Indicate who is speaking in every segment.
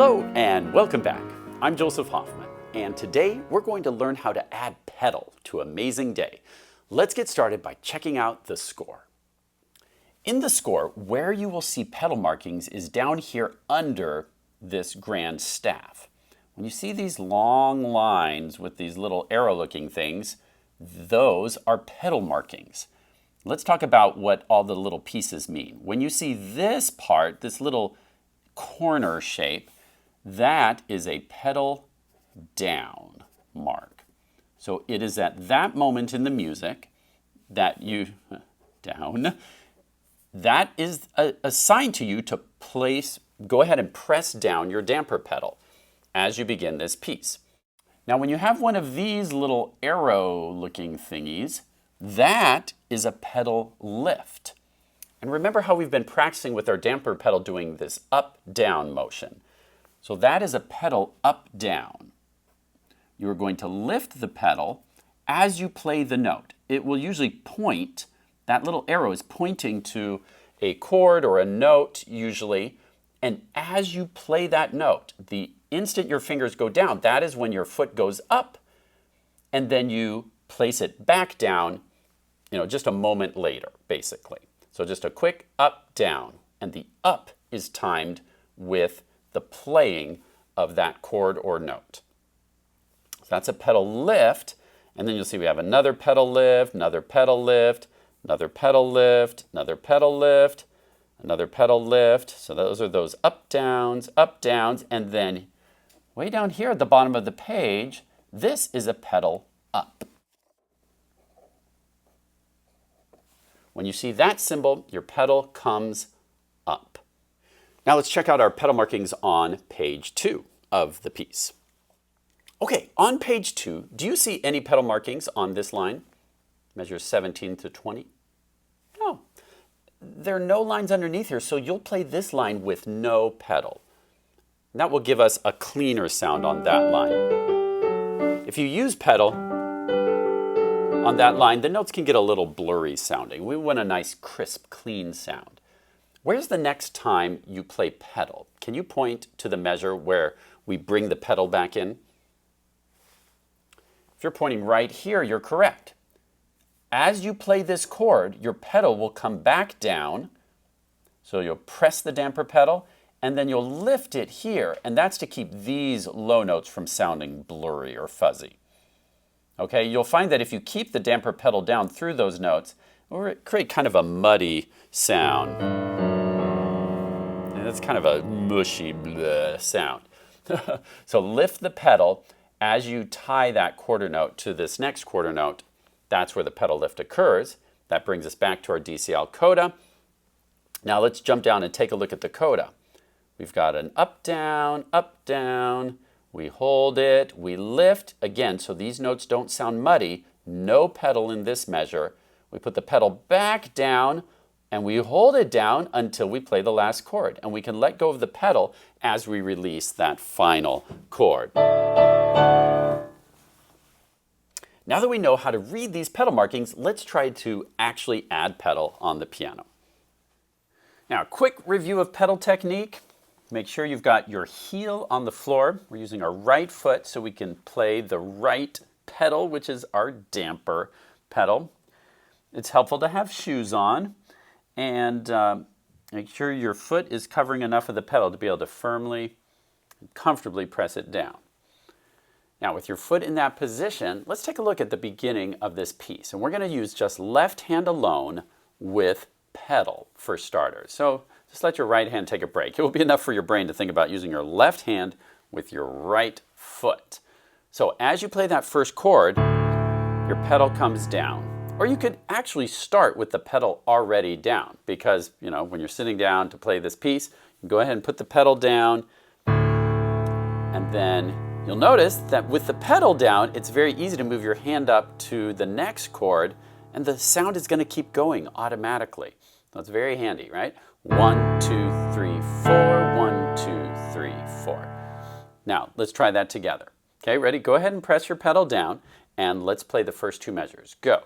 Speaker 1: Hello and welcome back. I'm Joseph Hoffman, and today we're going to learn how to add pedal to Amazing Day. Let's get started by checking out the score. In the score, where you will see pedal markings is down here under this grand staff. When you see these long lines with these little arrow-looking things, those are pedal markings. Let's talk about what all the little pieces mean. When you see this part, this little corner shape, that is a pedal down mark. So it is at that moment in the music that you, that is a sign to you to go ahead and press down your damper pedal as you begin this piece. Now when you have one of these little arrow looking thingies, that is a pedal lift. And remember how we've been practicing with our damper pedal doing this up-down motion. So that is a pedal up-down. You are going to lift the pedal as you play the note. It will usually point, that little arrow is pointing to a chord or a note usually, and as you play that note, the instant your fingers go down, that is when your foot goes up, and then you place it back down, just a moment later, basically. So just a quick up, down, and the up is timed with the playing of that chord or note. So that's a pedal lift, and then you'll see we have another pedal lift, another pedal lift, another pedal lift, another pedal lift, another pedal lift. So those are those up, downs, and then way down here at the bottom of the page, this is a pedal up. When you see that symbol, your pedal comes up. Now let's check out our pedal markings on page 2 of the piece. Okay, on page 2, do you see any pedal markings on this line? Measures 17 to 20? No. There are no lines underneath here, so you'll play this line with no pedal. And that will give us a cleaner sound on that line. If you use pedal on that line, the notes can get a little blurry sounding. We want a nice, crisp, clean sound. Where's the next time you play pedal? Can you point to the measure where we bring the pedal back in? If you're pointing right here, you're correct. As you play this chord, your pedal will come back down. So you'll press the damper pedal, and then you'll lift it here, and that's to keep these low notes from sounding blurry or fuzzy. Okay, you'll find that if you keep the damper pedal down through those notes, it will create kind of a muddy sound. And it's kind of a mushy sound. So lift the pedal as you tie that quarter note to this next quarter note. That's where the pedal lift occurs. That brings us back to our DCL Coda. Now let's jump down and take a look at the Coda. We've got an up, down, we hold it, we lift, again, so these notes don't sound muddy, no pedal in this measure. We put the pedal back down, and we hold it down until we play the last chord. And we can let go of the pedal as we release that final chord. Now that we know how to read these pedal markings, let's try to actually add pedal on the piano. Now, a quick review of pedal technique. Make sure you've got your heel on the floor. We're using our right foot so we can play the right pedal, which is our damper pedal. It's helpful to have shoes on, and make sure your foot is covering enough of the pedal to be able to firmly and comfortably press it down. Now with your foot in that position, let's take a look at the beginning of this piece. And we're going to use just left hand alone with pedal for starters. So just let your right hand take a break. It will be enough for your brain to think about using your left hand with your right foot. So as you play that first chord, your pedal comes down. Or you could actually start with the pedal already down because, when you're sitting down to play this piece, you go ahead and put the pedal down, and then you'll notice that with the pedal down, it's very easy to move your hand up to the next chord, and the sound is going to keep going automatically. So it's very handy, right? 1, 2, 3, 4, 1, 2, 3, 4. Now, let's try that together. Okay, ready? Go ahead and press your pedal down, and let's play the first two measures. Go.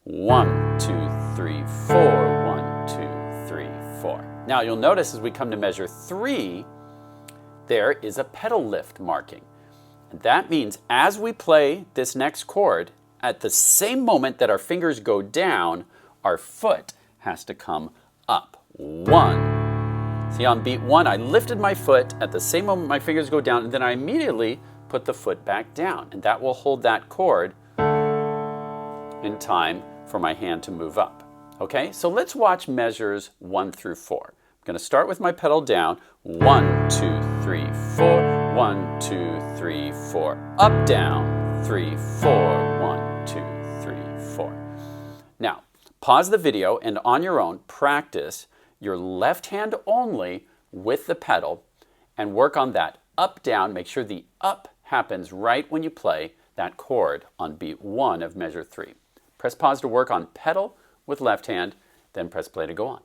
Speaker 1: 1, 2, 3, 4, 1, 2, 3, 4. Now you'll notice as we come to measure 3, there is a pedal lift marking. And that means as we play this next chord, at the same moment that our fingers go down, our foot has to come up. 1. See, on beat 1, I lifted my foot. At the same moment my fingers go down, and then I immediately put the foot back down. And that will hold that chord in time for my hand to move up. Okay, so let's watch measures 1 through 4. I'm going to start with my pedal down. 1, 2, 3, 4. 1, 2, 3, 4. Up, down. 3, 4. 1, 2, 3, 4. Now, pause the video and on your own practice your left hand only with the pedal and work on that up, down. Make sure the up happens right when you play that chord on beat 1 of measure 3. Press pause to work on pedal with left hand, then press play to go on.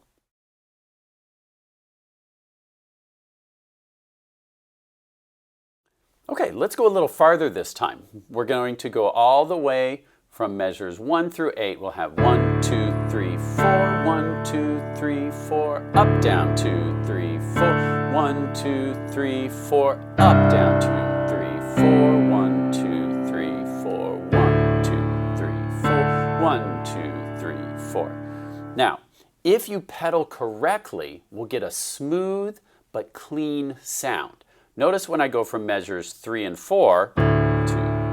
Speaker 1: Okay, let's go a little farther this time. We're going to go all the way from measures 1 through 8. We'll have 1, 2, 3, 4, 1, 2, 3, 4, up, down, 2, 3, 4, 1, 2, 3, 4, up, down, 2, 3, 4, 1, 2, 3, 4, 1, 2, 3, 4, 1, 2, 3, 4. Now, if you pedal correctly, we'll get a smooth but clean sound. Notice when I go from measures 3 and 4, 2,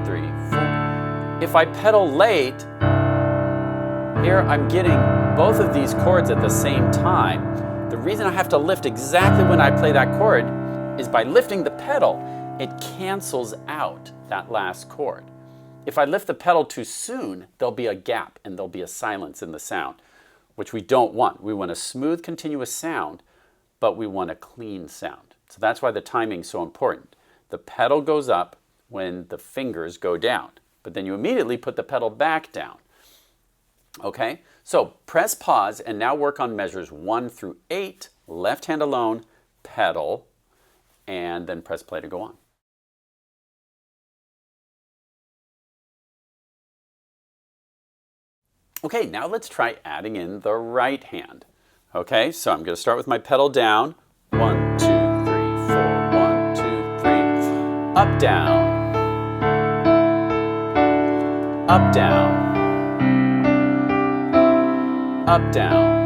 Speaker 1: 3, 4. If I pedal late, here I'm getting both of these chords at the same time. The reason I have to lift exactly when I play that chord is by lifting the pedal, it cancels out that last chord. If I lift the pedal too soon, there'll be a gap and there'll be a silence in the sound, which we don't want. We want a smooth, continuous sound, but we want a clean sound. So that's why the timing is so important. The pedal goes up when the fingers go down, but then you immediately put the pedal back down. Okay, so press pause and now work on measures 1 through 8, left hand alone, pedal, and then press play to go on. Okay, now let's try adding in the right hand. Okay, so I'm going to start with my pedal down. 1, 2, 3, 4, 1, 2, 3. Up, down. Up, down. Up, down.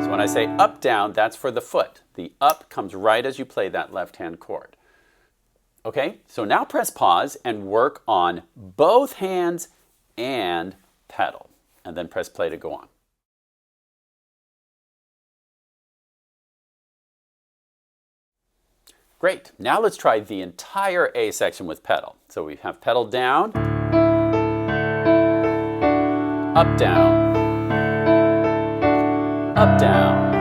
Speaker 1: So when I say up, down, that's for the foot. The up comes right as you play that left hand chord. Okay, so now press pause and work on both hands and pedal, and then press play to go on. Great, now let's try the entire A section with pedal. So we have pedal down, up, down, up, down,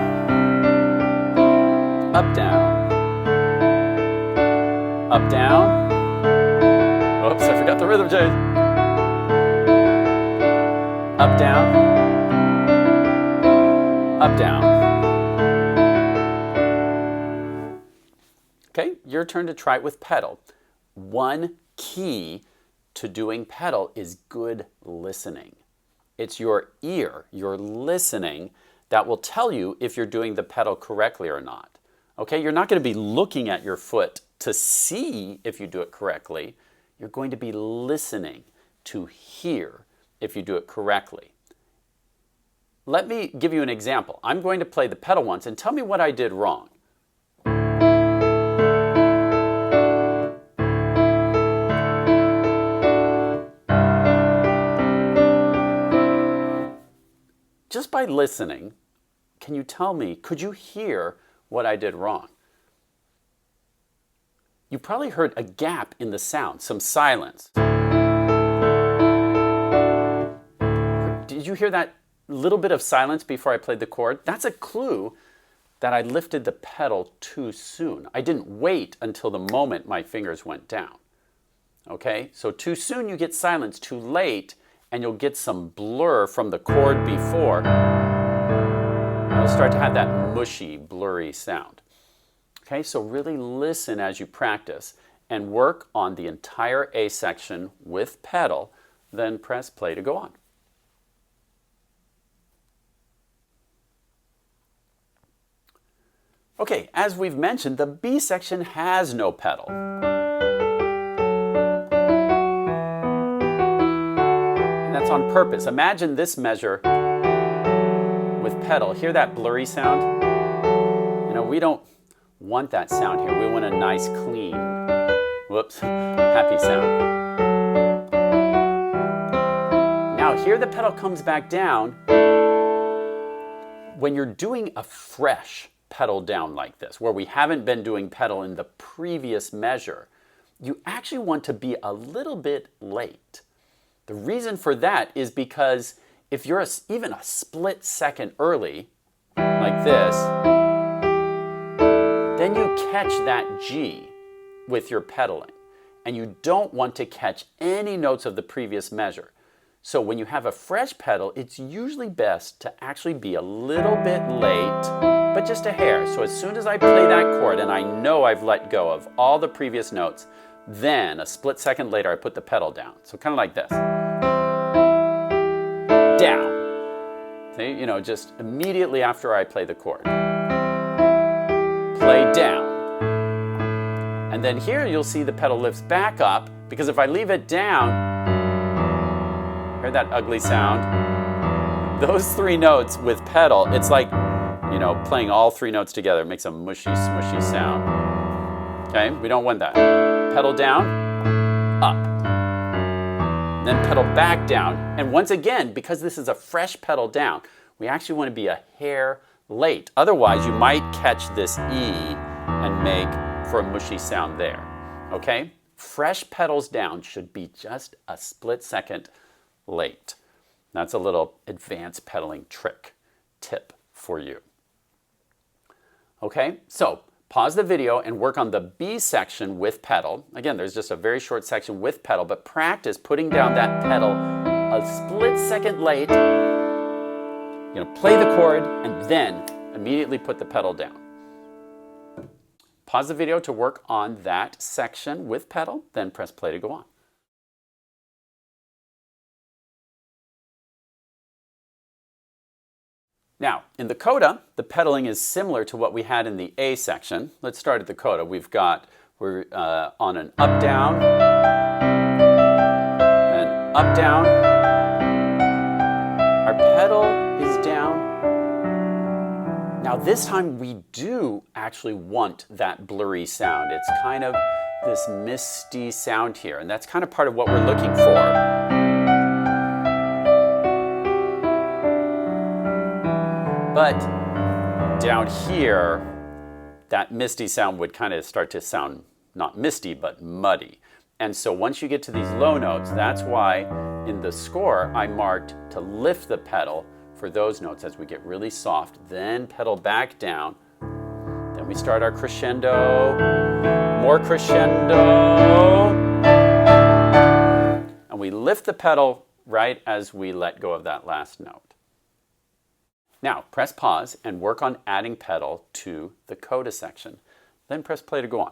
Speaker 1: up, down, up, down. Oops, I forgot the rhythm change. Up, down, up, down. Okay, your turn to try it with pedal. One key to doing pedal is good listening. It's your ear, your listening, that will tell you if you're doing the pedal correctly or not. Okay, you're not going to be looking at your foot to see if you do it correctly. You're going to be listening to hear if you do it correctly. Let me give you an example. I'm going to play the pedal once and tell me what I did wrong. Just by listening, can you tell me, could you hear what I did wrong? You probably heard a gap in the sound, some silence. Did you hear that little bit of silence before I played the chord? That's a clue that I lifted the pedal too soon. I didn't wait until the moment my fingers went down. Okay, so too soon you get silence, too late, and you'll get some blur from the chord before. You'll start to have that mushy, blurry sound. Okay, so really listen as you practice and work on the entire A section with pedal, then press play to go on. Okay, as we've mentioned, the B section has no pedal. And that's on purpose. Imagine this measure with pedal. Hear that blurry sound? You know, we don't want that sound here. We want a nice, clean, whoops, happy sound. Now here the pedal comes back down. When you're doing a fresh pedal down like this, where we haven't been doing pedal in the previous measure, you actually want to be a little bit late. The reason for that is because if you're even a split second early, like this, then you catch that G with your pedaling, and you don't want to catch any notes of the previous measure. So when you have a fresh pedal, it's usually best to actually be a little bit late, but just a hair. So as soon as I play that chord and I know I've let go of all the previous notes, then a split second later I put the pedal down. So kind of like this. Down. See, you know, just immediately after I play the chord. Play down. And then here you'll see the pedal lifts back up, because if I leave it down, hear that ugly sound? Those three notes with pedal, it's like, you know, playing all three notes together. It makes a mushy, smushy sound. Okay, we don't want that. Pedal down, up. Then pedal back down. And once again, because this is a fresh pedal down, we actually want to be a hair late. Otherwise, you might catch this E and make for a mushy sound there. Okay? Fresh pedals down should be just a split second late. That's a little advanced pedaling tip for you. Okay, so pause the video and work on the B section with pedal. Again, there's just a very short section with pedal, but practice putting down that pedal a split second late. You're going to play the chord and then immediately put the pedal down. Pause the video to work on that section with pedal, then press play to go on. Now, in the Coda, the pedaling is similar to what we had in the A section. Let's start at the Coda. We're on an up-down, and up-down. Our pedal is down. Now this time we do actually want that blurry sound. It's kind of this misty sound here, and that's kind of part of what we're looking for. But down here, that misty sound would kind of start to sound not misty, but muddy. And so once you get to these low notes, that's why in the score I marked to lift the pedal for those notes as we get really soft, then pedal back down. Then we start our crescendo, more crescendo. And we lift the pedal right as we let go of that last note. Now, press pause and work on adding pedal to the Coda section. Then press play to go on.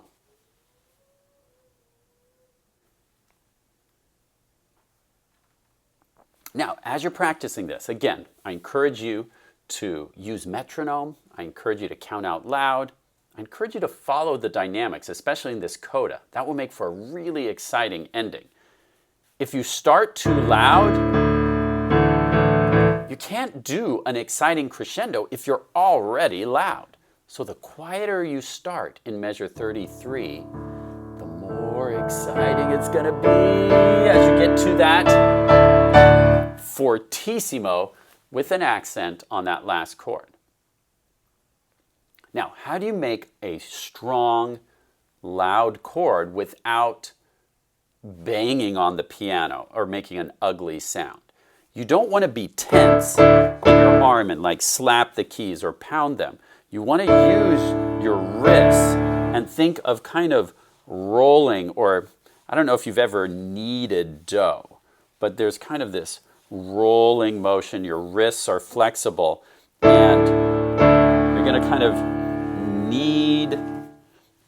Speaker 1: Now, as you're practicing this, again, I encourage you to use metronome. I encourage you to count out loud. I encourage you to follow the dynamics, especially in this Coda. That will make for a really exciting ending. If you start too loud, you can't do an exciting crescendo if you're already loud. So the quieter you start in measure 33, the more exciting it's going to be as you get to that fortissimo with an accent on that last chord. Now, how do you make a strong, loud chord without banging on the piano or making an ugly sound? You don't want to be tense in your arm and like slap the keys or pound them. You want to use your wrists and think of kind of rolling, or I don't know if you've ever kneaded dough, but there's kind of this rolling motion. Your wrists are flexible and you're going to kind of knead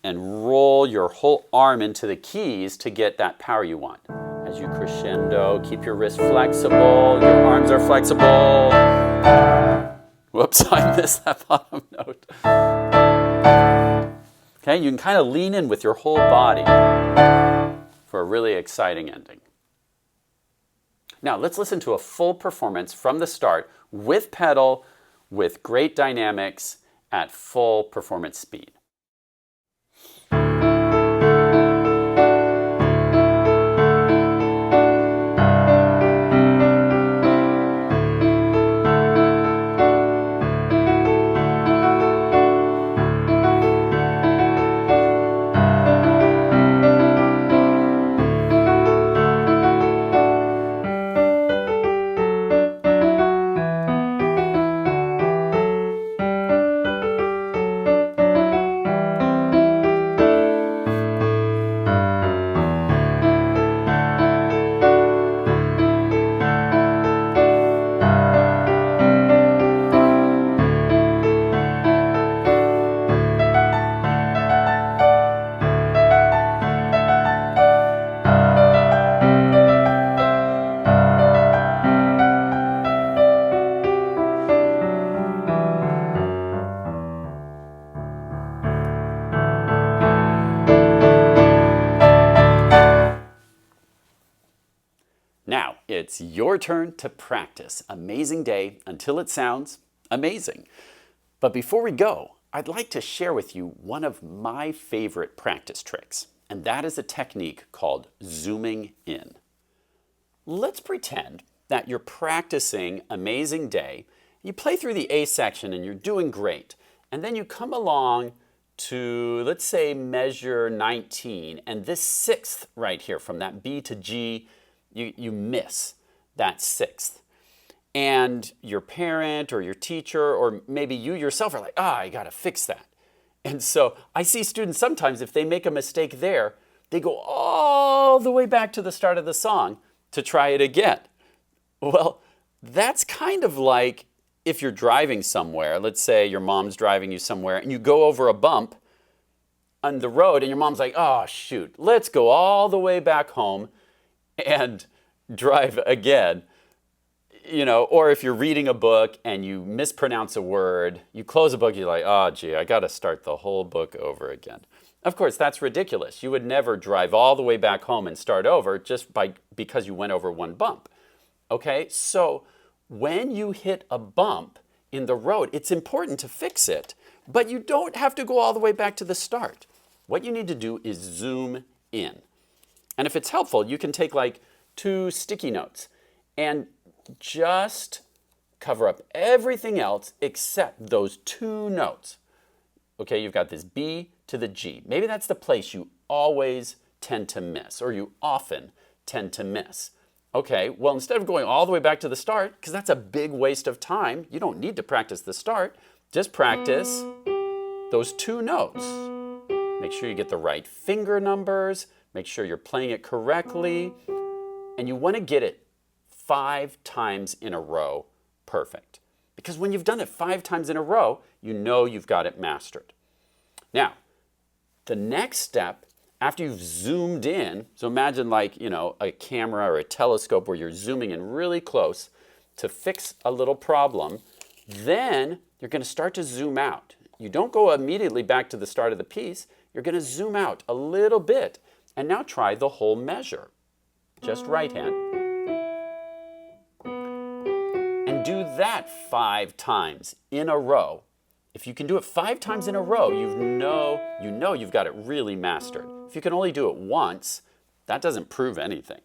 Speaker 1: and roll your whole arm into the keys to get that power you want. As you crescendo, keep your wrists flexible, your arms are flexible. Whoops, I missed that bottom note. Okay, you can kind of lean in with your whole body for a really exciting ending. Now let's listen to a full performance from the start with pedal, with great dynamics at full performance speed. Now, it's your turn to practice Amazing Day until it sounds amazing. But before we go, I'd like to share with you one of my favorite practice tricks, and that is a technique called zooming in. Let's pretend that you're practicing Amazing Day. You play through the A section and you're doing great, and then you come along to, let's say, measure 19, and this sixth right here, from that B to G, you miss that sixth. And your parent or your teacher or maybe you yourself are like, I gotta fix that. And so I see students sometimes, if they make a mistake there, they go all the way back to the start of the song to try it again. Well, that's kind of like if you're driving somewhere, let's say your mom's driving you somewhere and you go over a bump on the road and your mom's like, oh shoot, let's go all the way back home and drive again. You know, or if you're reading a book and you mispronounce a word, you close a book, you're like, oh gee, I gotta start the whole book over again. Of course, that's ridiculous. You would never drive all the way back home and start over just because you went over one bump. Okay, so when you hit a bump in the road, it's important to fix it, but you don't have to go all the way back to the start. What you need to do is zoom in. And if it's helpful, you can take like 2 sticky notes and just cover up everything else except those 2 notes. Okay, you've got this B to the G. Maybe that's the place you always tend to miss, or you often tend to miss. Okay, well, instead of going all the way back to the start, because that's a big waste of time, you don't need to practice the start, just practice those 2 notes. Make sure you get the right finger numbers, make sure you're playing it correctly, and you want to get it 5 times in a row perfect. Because when you've done it 5 times in a row, you know you've got it mastered. Now, the next step, after you've zoomed in, so imagine like, you know, a camera or a telescope where you're zooming in really close to fix a little problem, then you're going to start to zoom out. You don't go immediately back to the start of the piece, you're going to zoom out a little bit. And now try the whole measure. Just right hand. And do that 5 times in a row. If you can do it 5 times in a row, you know you've got it really mastered. If you can only do it once, that doesn't prove anything.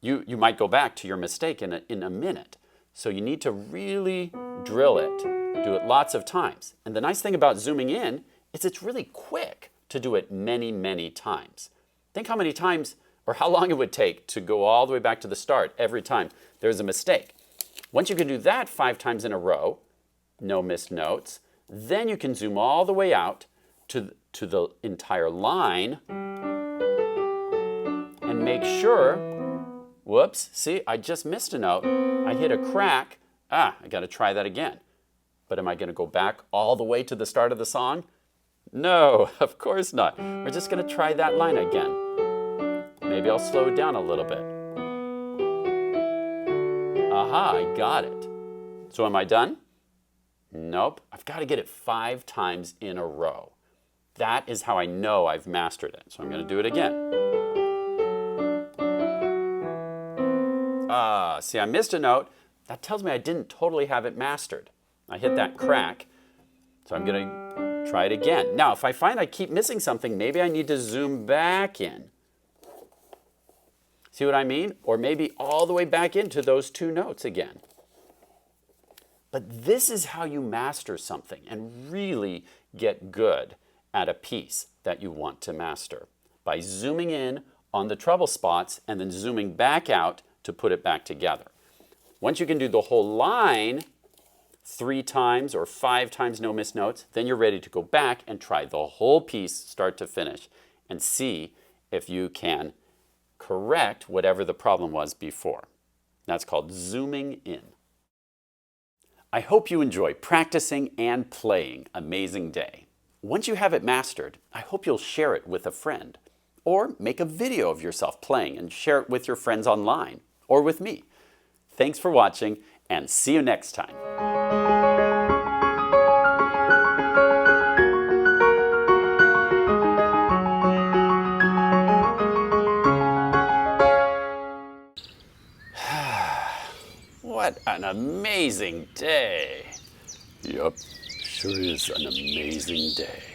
Speaker 1: You might go back to your mistake in a minute. So you need to really drill it. Do it lots of times. And the nice thing about zooming in is it's really quick to do it many, many times. Think how many times or how long it would take to go all the way back to the start every time there's a mistake. Once you can do that 5 times in a row, no missed notes, then you can zoom all the way out to the entire line and make sure, whoops, see, I just missed a note. I hit a crack. I got to try that again. But am I going to go back all the way to the start of the song? No, of course not. We're just going to try that line again. Maybe I'll slow it down a little bit. Aha, I got it. So am I done? Nope. I've got to get it 5 times in a row. That is how I know I've mastered it. So I'm going to do it again. See, I missed a note. That tells me I didn't totally have it mastered. I hit that crack. So I'm going to try it again. Now, if I find I keep missing something, maybe I need to zoom back in. See what I mean? Or maybe all the way back into those two notes again. But this is how you master something and really get good at a piece that you want to master. By zooming in on the trouble spots and then zooming back out to put it back together. Once you can do the whole line 3 times or 5 times no missed notes, then you're ready to go back and try the whole piece start to finish and see if you can correct whatever the problem was before. That's called zooming in. I hope you enjoy practicing and playing Amazing Day. Once you have it mastered, I hope you'll share it with a friend, or make a video of yourself playing and share it with your friends online, or with me. Thanks for watching, and see you next time. What an amazing day. Yup, sure is an amazing day.